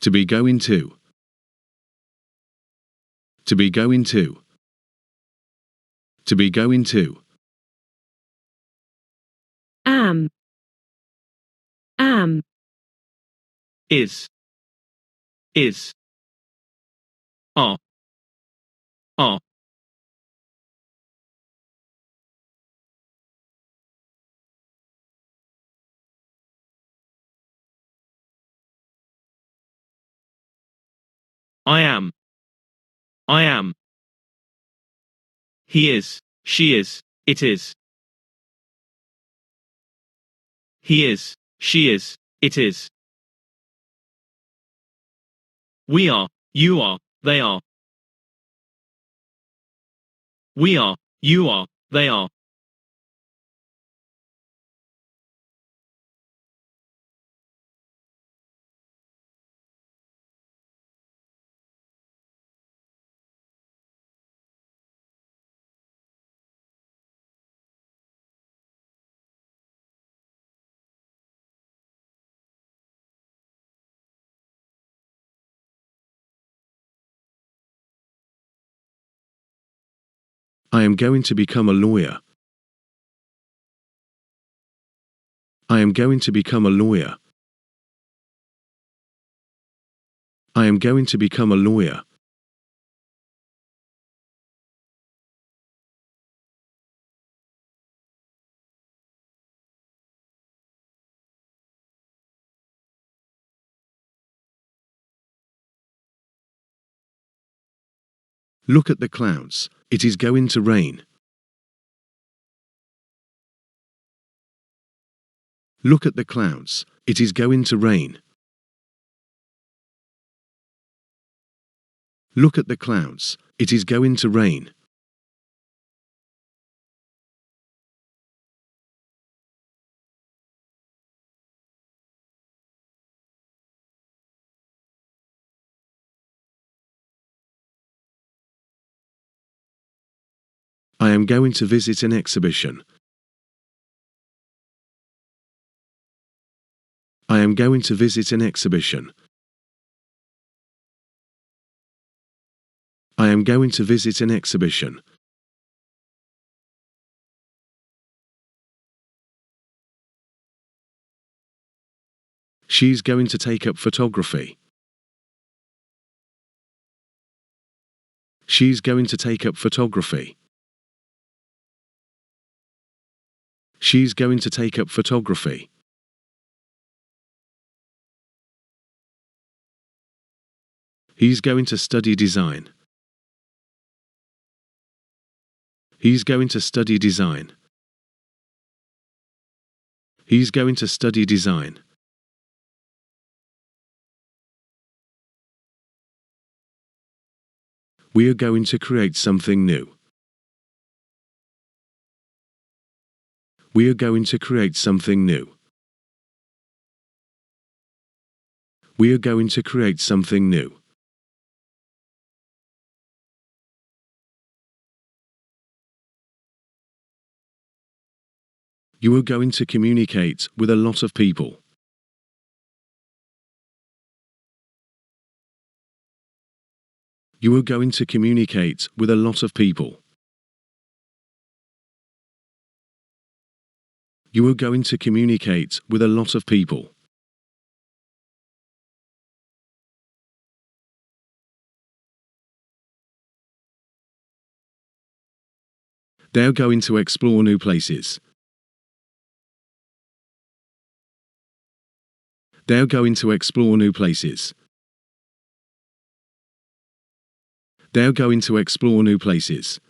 To be going to. To be going to. To be going to. Am. Am. Is. Are. I am. I am. He is, she is, it is. He is, she is, it is. We are, you are, they are. We are, you are, they are. I am going to become a lawyer. I am going to become a lawyer. I am going to become a lawyer. Look at the clouds. It is going to rain. Look at the clouds. It is going to rain. Look at the clouds. It is going to rain. I am going to visit an exhibition. I am going to visit an exhibition. I am going to visit an exhibition. She's going to take up photography. She's going to take up photography. She's going to take up photography. He's going to study design. He's going to study design. He's going to study design. We are going to create something new. We are going to create something new. We are going to create something new. You are going to communicate with a lot of people. You are going to communicate with a lot of people. You are going to communicate with a lot of people. They're going to explore new places. They're going to explore new places. They're going to explore new places.